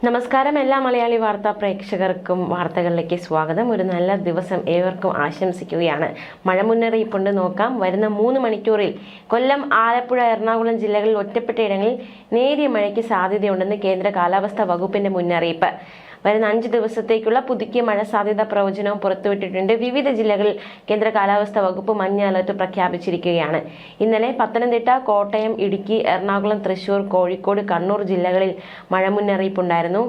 നമസ്കാരം, എല്ലാ മലയാളി വാർത്താ പ്രേക്ഷകർക്കും വാർത്തകളിലേക്ക് സ്വാഗതം. ഒരു നല്ല ദിവസം ഏവർക്കും ആശംസിക്കുകയാണ്. മഴ മുന്നറിയിപ്പുണ്ട്, നോക്കാം. വരുന്ന 3 മണിക്കൂറിൽ കൊല്ലം, ആലപ്പുഴ, എറണാകുളം ജില്ലകളിൽ ഒറ്റപ്പെട്ട ഇടങ്ങളിൽ നേരിയ മഴയ്ക്ക് സാധ്യതയുണ്ടെന്ന് കേന്ദ്ര കാലാവസ്ഥാ വകുപ്പിന്റെ മുന്നറിയിപ്പ്. വരുന്ന 5 ദിവസത്തേക്കുള്ള പുതുക്കിയ മഴ സാധ്യതാ പ്രവചനവും പുറത്തുവിട്ടിട്ടുണ്ട്. വിവിധ ജില്ലകളിൽ കേന്ദ്ര കാലാവസ്ഥാ വകുപ്പ് മഞ്ഞ അലർട്ട് പ്രഖ്യാപിച്ചിരിക്കുകയാണ്. ഇന്നലെ പത്തനംതിട്ട, കോട്ടയം, ഇടുക്കി, എറണാകുളം, തൃശൂർ, കോഴിക്കോട്, കണ്ണൂർ ജില്ലകളിൽ മഴ മുന്നറിയിപ്പുണ്ടായിരുന്നു.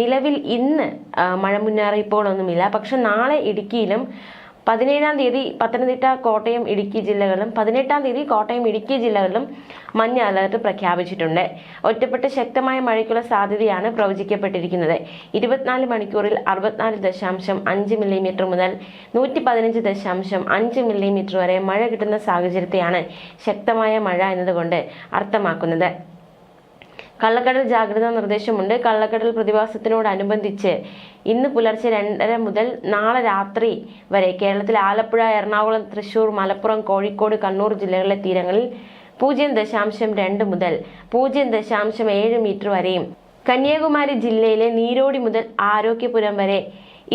നിലവിൽ ഇന്ന് മഴ മുന്നറിയിപ്പുകളൊന്നുമില്ല. പക്ഷെ നാളെ ഇടുക്കിയിലും 17-ാം തീയതി പത്തനംതിട്ട, കോട്ടയം, ഇടുക്കി ജില്ലകളിലും 18-ാം തീയതി കോട്ടയം, ഇടുക്കി ജില്ലകളിലും മഞ്ഞ അലർട്ട് പ്രഖ്യാപിച്ചിട്ടുണ്ട്. ഒറ്റപ്പെട്ട ശക്തമായ മഴയ്ക്കുള്ള സാധ്യതയാണ് പ്രവചിക്കപ്പെട്ടിരിക്കുന്നത്. 24 മണിക്കൂറിൽ 64.5 മില്ലിമീറ്റർ മുതൽ 115.5 മില്ലിമീറ്റർ വരെ മഴ കിട്ടുന്ന സാഹചര്യത്തെയാണ് ശക്തമായ മഴ എന്നതുകൊണ്ട് അർത്ഥമാക്കുന്നത്. കള്ളക്കടൽ ജാഗ്രതാ നിർദ്ദേശമുണ്ട്. കള്ളക്കടൽ പ്രതിഭാസത്തിനോടനുബന്ധിച്ച് ഇന്ന് പുലർച്ചെ 2:30 മുതൽ നാളെ രാത്രി വരെ കേരളത്തിലെ ആലപ്പുഴ, എറണാകുളം, തൃശൂർ, മലപ്പുറം, കോഴിക്കോട്, കണ്ണൂർ ജില്ലകളിലെ തീരങ്ങളിൽ 0.2 മുതൽ 0.7 മീറ്റർ വരെയും, കന്യാകുമാരി ജില്ലയിലെ നീരോടി മുതൽ ആരോഗ്യപുരം വരെ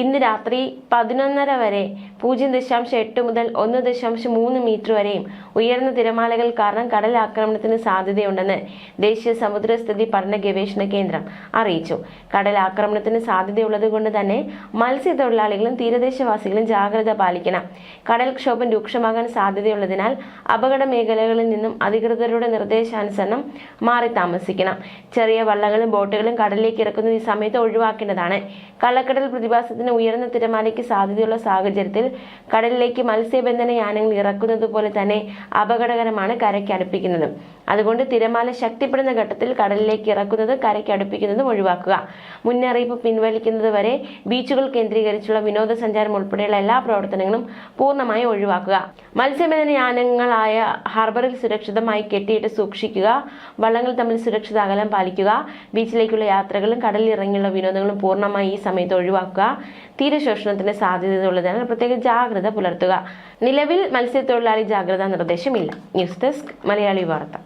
ഇന്ന് രാത്രി 11:30 വരെ 0.8 മുതൽ 1.3 മീറ്റർ വരെയും ഉയർന്ന തിരമാലകൾ കാരണം കടൽ ആക്രമണത്തിന് സാധ്യതയുണ്ടെന്ന് ദേശീയ സമുദ്രസ്ഥിതി പഠന ഗവേഷണ കേന്ദ്രം അറിയിച്ചു. കടൽ ആക്രമണത്തിന് സാധ്യതയുള്ളത് കൊണ്ട് തന്നെ മത്സ്യത്തൊഴിലാളികളും തീരദേശവാസികളും ജാഗ്രത പാലിക്കണം. കടൽക്ഷോഭം രൂക്ഷമാകാൻ സാധ്യതയുള്ളതിനാൽ അപകട മേഖലകളിൽ നിന്നും അധികൃതരുടെ നിർദ്ദേശാനുസരണം മാറി താമസിക്കണം. ചെറിയ വള്ളങ്ങളും ബോട്ടുകളും കടലിലേക്ക് ഇറക്കുന്നത് ഈ സമയത്ത് ഒഴിവാക്കേണ്ടതാണ്. കള്ളക്കടൽ പ്രതിഭാസത്തിന് ഉയർന്ന തിരമാലയ്ക്ക് സാധ്യതയുള്ള സാഹചര്യത്തിൽ കടലിലേക്ക് മത്സ്യബന്ധന യാനങ്ങൾ ഇറക്കുന്നത് പോലെ തന്നെ അപകടകരമാണ് കരയ്ക്ക് അടുപ്പിക്കുന്നത്. അതുകൊണ്ട് തിരമാല ശക്തിപ്പെടുന്ന ഘട്ടത്തിൽ കടലിലേക്ക് ഇറക്കുന്നത്, കരയ്ക്ക് അടുപ്പിക്കുന്നതും ഒഴിവാക്കുക. മുന്നറിയിപ്പ് പിൻവലിക്കുന്നത് വരെ ബീച്ചുകൾ കേന്ദ്രീകരിച്ചുള്ള വിനോദസഞ്ചാരം ഉൾപ്പെടെയുള്ള എല്ലാ പ്രവർത്തനങ്ങളും പൂർണ്ണമായി ഒഴിവാക്കുക. മത്സ്യബന്ധന യാനങ്ങളായ ഹാർബറിൽ സുരക്ഷിതമായി കെട്ടിയിട്ട് സൂക്ഷിക്കുക. വള്ളങ്ങൾ തമ്മിൽ സുരക്ഷിത അകലം പാലിക്കുക. ബീച്ചിലേക്കുള്ള യാത്രകളും കടലിൽ ഇറങ്ങിയുള്ള വിനോദങ്ങളും പൂർണ്ണമായി ഈ സമയത്ത് ഒഴിവാക്കുക. തീരശോഷണത്തിന് സാധ്യതയുള്ളതിനാൽ പ്രത്യേക ജാഗ്രത പുലർത്തുക. നിലവിൽ മത്സ്യത്തൊഴിലാളി ജാഗ്രതാ നിർദ്ദേശമില്ല. ന്യൂസ് ഡെസ്ക്, മലയാളി വാർത്ത.